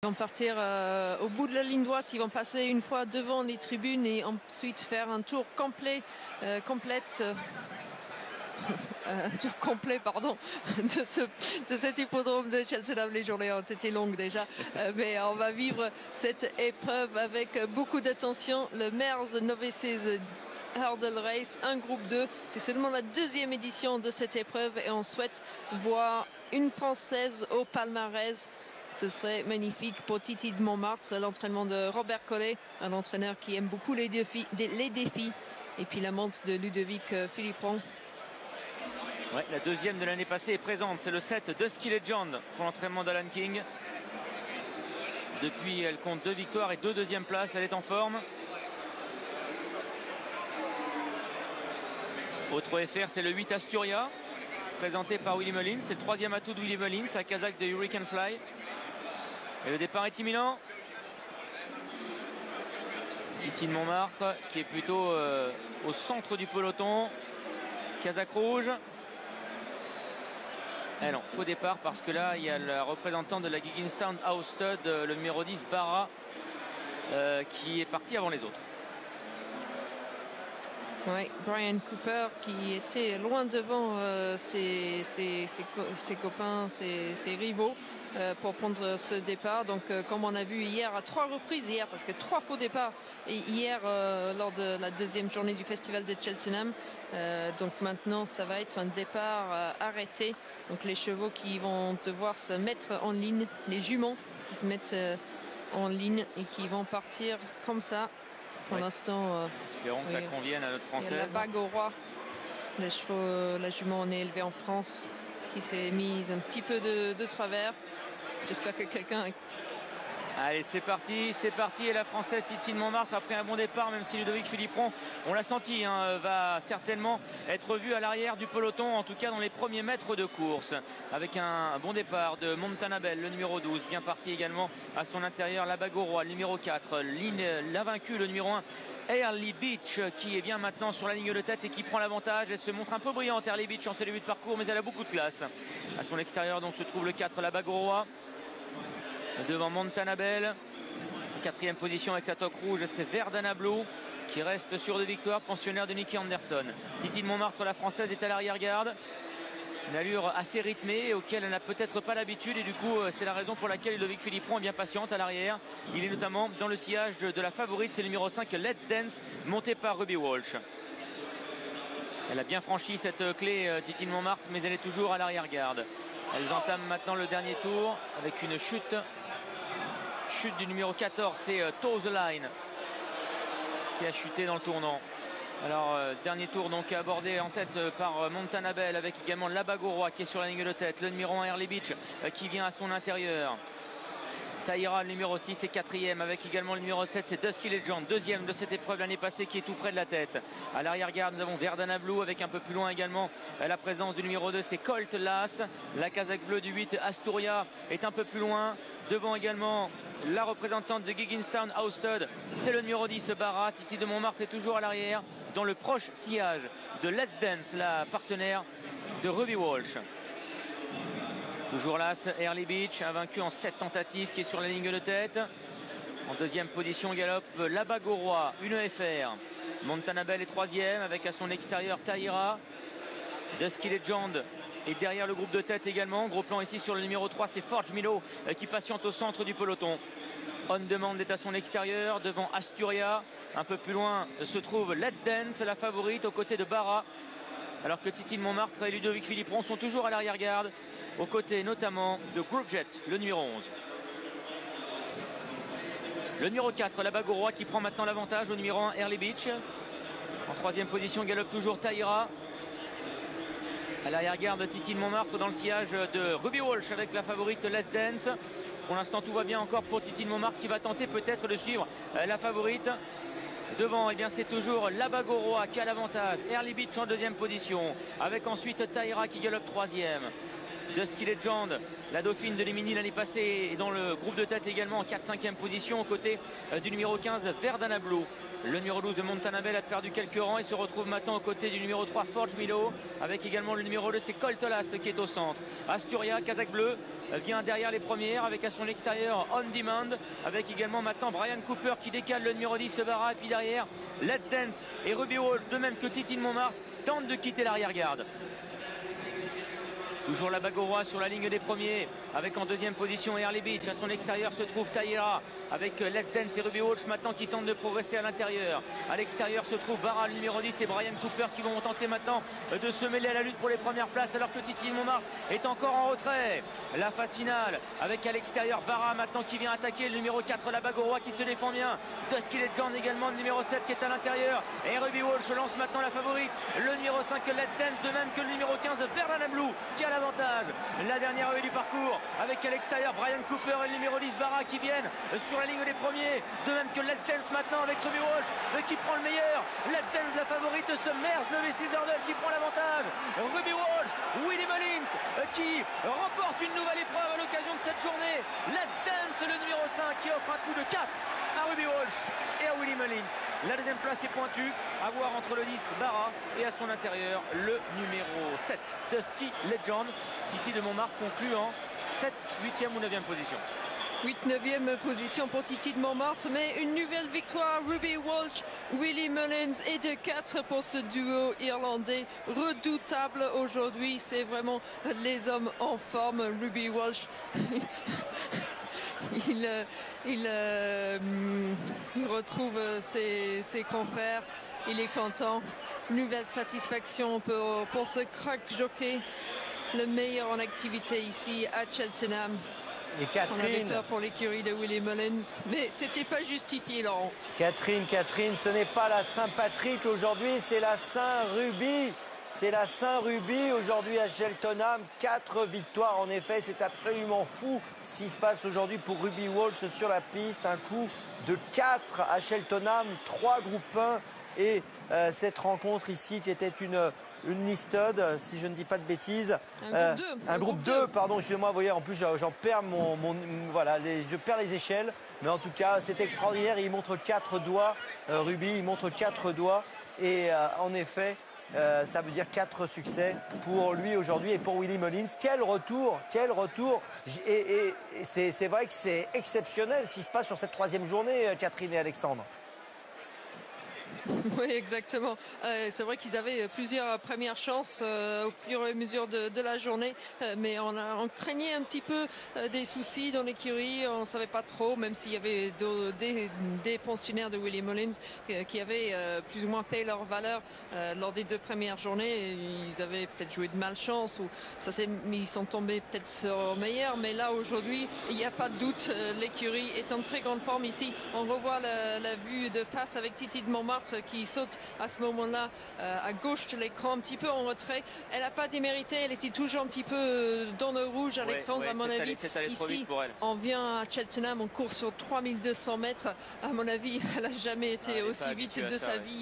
Ils vont partir au bout de la ligne droite, ils vont passer une fois devant les tribunes et ensuite faire un tour complet, tour complet pardon, de cet hippodrome de Cheltenham. Les journées ont été longues déjà, mais on va vivre cette épreuve avec beaucoup d'attention. Le Mares Novices Hurdle Race, un groupe 2. C'est seulement la deuxième édition de cette épreuve et on souhaite voir une Française au palmarès. Ce serait magnifique pour Titi de Montmartre, l'entraînement de Robert Collet, un entraîneur qui aime beaucoup les défis, et puis la monte de Ludovic Philippon. Ouais, la deuxième de l'année passée est présente, c'est le 7 Dusky Legend pour l'entraînement d'Alan King. Depuis, elle compte 2 victoires et 2 deuxièmes places, elle est en forme. Autre FR, c'est le 8 Asturia, présenté par Willy Mullins. C'est le 3e atout de Willy Mullins, la Kazakh de Hurricane Fly. Et le départ est imminent. Titi de Montmartre qui est plutôt au centre du peloton. Kazakh rouge. Eh non, faux départ parce que là il y a la représentante de la Gigginstown House Stud, le numéro 10 Barra, qui est parti avant les autres. Oui, Brian Cooper qui était loin devant ses copains, ses rivaux pour prendre ce départ. Donc comme on a vu hier à 3 reprises parce que 3 faux départs hier lors de la deuxième journée du festival de Cheltenham. Donc maintenant ça va être un départ arrêté. Donc les chevaux qui vont devoir se mettre en ligne, les juments qui se mettent en ligne et qui vont partir comme ça. Pour l'instant, espérons que ça convienne à notre Française. La bague au roi, la jument en est élevée en France, qui s'est mise un petit peu de travers. J'espère que quelqu'un... Allez, c'est parti, et la Française Titi de Montmartre après un bon départ, même si Ludovic Philippon, on l'a senti, va certainement être vu à l'arrière du peloton, en tout cas dans les premiers mètres de course, avec un bon départ de Montanabel, le numéro 12, bien parti également à son intérieur, la bague au roi, le numéro 4, l'invaincu, le numéro 1, Early Beach, qui est bien maintenant sur la ligne de tête et qui prend l'avantage. Elle se montre un peu brillante, Early Beach, en ce début de parcours, mais elle a beaucoup de classe. À son extérieur donc se trouve le 4, la bague au roi. Devant Montanabel, 4e position avec sa toque rouge, c'est Verdana Blue qui reste sur 2 victoires, pensionnaire de Nicky Anderson. Titi de Montmartre, la Française, est à l'arrière-garde, une allure assez rythmée auquel elle n'a peut-être pas l'habitude, et du coup c'est la raison pour laquelle Ludovic Philippon est bien patiente à l'arrière. Il est notamment dans le sillage de la favorite, c'est le numéro 5 Let's Dance, monté par Ruby Walsh. Elle a bien franchi cette clé, Titi de Montmartre, mais elle est toujours à l'arrière-garde. Elles entament maintenant le dernier tour avec une chute du numéro 14, c'est Toe the Line qui a chuté dans le tournant. Alors dernier tour donc abordé en tête par Montanabel, avec également la bague au roi qui est sur la ligne de tête, le numéro 1 Early Beach qui vient à son intérieur. Taïra, le numéro 6, est 4e, avec également le numéro 7, c'est Dusky Legend, 2e de cette épreuve l'année passée, qui est tout près de la tête. À l'arrière-garde, nous avons Verdana Blue, avec un peu plus loin également la présence du numéro 2, c'est Colt Lass. La Kazakh bleue du 8, Asturia, est un peu plus loin. Devant également la représentante de Gigginstown House Stud, c'est le numéro 10, Barra. Titi de Montmartre est toujours à l'arrière, dans le proche sillage de Let's Dance, la partenaire de Ruby Walsh. Toujours là, Early Beach, invaincu en 7 tentatives, qui est sur la ligne de tête. En 2e position, galope la bague au roi, une FR. Montanabel est 3e, avec à son extérieur Taïra. Dusky Legend est derrière le groupe de tête également. Gros plan ici sur le numéro 3, c'est Forge Milo qui patiente au centre du peloton. On Demand est à son extérieur, devant Asturia. Un peu plus loin se trouve Let's Dance, la favorite, aux côtés de Barra. Alors que Titi de Montmartre et Ludovic Philippon sont toujours à l'arrière-garde, aux côtés notamment de Group Jet, le numéro 11. Le numéro 4, la bague au roi, qui prend maintenant l'avantage au numéro 1, Early Beach. En 3e position, galope toujours Taïra. À l'arrière-garde, Titi de Montmartre dans le sillage de Ruby Walsh avec la favorite Let's Dance. Pour l'instant, tout va bien encore pour Titi de Montmartre, qui va tenter peut-être de suivre la favorite. Devant, eh bien, c'est toujours la bague au roi qui a l'avantage. Early Beach en 2e position, avec ensuite Taïra qui galope 3e. Dusky Legend, la dauphine de Rimini l'année passée, est dans le groupe de tête également en 4-5e position aux côtés du numéro 15 Verdana Blue. Le numéro 12 de Montana Bell a perdu quelques rangs et se retrouve maintenant aux côtés du numéro 3 Forge Milo, avec également le numéro 2 c'est Coltolas qui est au centre. Asturia, Kazakh Bleu, vient derrière les premières avec à son extérieur On Demand, avec également maintenant Brian Cooper qui décale le numéro 10 Barra, et puis derrière Let's Dance et Ruby Wolf, de même que Titine Montmartre, tentent de quitter l'arrière-garde. Toujours la bague au roi sur la ligne des premiers, avec en deuxième position Early Beach. À son extérieur se trouve Taïra, avec Let's Dance et Ruby Walsh maintenant qui tentent de progresser à l'intérieur. À l'extérieur se trouve Barra, le numéro 10, et Brian Cooper qui vont tenter maintenant de se mêler à la lutte pour les premières places, alors que Titi Montmartre est encore en retrait. La phase finale, avec à l'extérieur Barra maintenant qui vient attaquer le numéro 4, la bague au roi qui se défend bien. Dusky Legend également, le numéro 7 qui est à l'intérieur. Et Ruby Walsh lance maintenant la favorite, le numéro 5 Let's Dance, de même que le numéro 15 Verdana Blue qui a l'avantage. La dernière rue du parcours, avec à l'extérieur Brian Cooper et le numéro 10 Barra qui viennent sur la ligne des premiers, de même que Let's Dance maintenant avec Ruby Walsh qui prend le meilleur. Let's Dance, la favorite, se merge le V6 Hurdle qui prend l'avantage. Ruby Walsh, Willie Mullins qui remporte une nouvelle épreuve à l'occasion de cette journée. Let's Dance, le numéro 5 qui offre un coup de 4 à Ruby Walsh et à Willie Mullins. La deuxième place est pointue, à voir entre le 10 Barra et à son intérieur le numéro 7 Dusky Legend. Titi de Montmartre conclut en 7, 8e ou 9e position. 8-9e position pour Titi de Montmartre, mais une nouvelle victoire. Ruby Walsh, Willie Mullins et de 4 pour ce duo irlandais redoutable aujourd'hui. C'est vraiment les hommes en forme. Ruby Walsh il retrouve ses confrères, il est content. Nouvelle satisfaction pour ce crack jockey, le meilleur en activité ici à Cheltenham. Et Catherine, on avait peur pour l'écurie de Willie Mullins, mais c'était pas justifié, Laurent. Catherine, ce n'est pas la Saint-Patrick aujourd'hui, c'est la Saint-Ruby. C'est la Saint-Ruby aujourd'hui à Cheltenham. 4 victoires en effet, c'est absolument fou ce qui se passe aujourd'hui pour Ruby Walsh sur la piste. Un coup de 4 à Cheltenham, 3 groupes 1 et cette rencontre ici qui était une listed, si je ne dis pas de bêtises. Un groupe 2, pardon, excusez-moi, vous voyez, en plus j'en perds voilà, je perds les échelles. Mais en tout cas, c'est extraordinaire, il montre 4 doigts, Ruby, il montre 4 doigts. Et en effet, ça veut dire 4 succès pour lui aujourd'hui et pour Willie Mullins. Quel retour. Et c'est vrai que c'est exceptionnel ce qui se passe sur cette 3e journée, Catherine et Alexandre. Oui, exactement. C'est vrai qu'ils avaient plusieurs premières chances au fur et à mesure de la journée, mais on craignait un petit peu des soucis dans l'écurie. On ne savait pas trop, même s'il y avait des pensionnaires de Willie Mullins qui avaient plus ou moins payé leur valeur lors des 2 premières journées. Ils avaient peut-être joué de malchance ou ils sont tombés peut-être sur meilleur, mais là aujourd'hui il n'y a pas de doute, l'écurie est en très grande forme ici. On revoit la vue de face avec Titi de Montmartre qui saute à ce moment-là à gauche de l'écran, un petit peu en retrait. Elle n'a pas démérité, elle était toujours un petit peu dans le rouge, Alexandre, à mon avis. Ici, on vient à Cheltenham, on court sur 3200 mètres. À mon avis, elle n'a jamais été aussi vite de sa vie.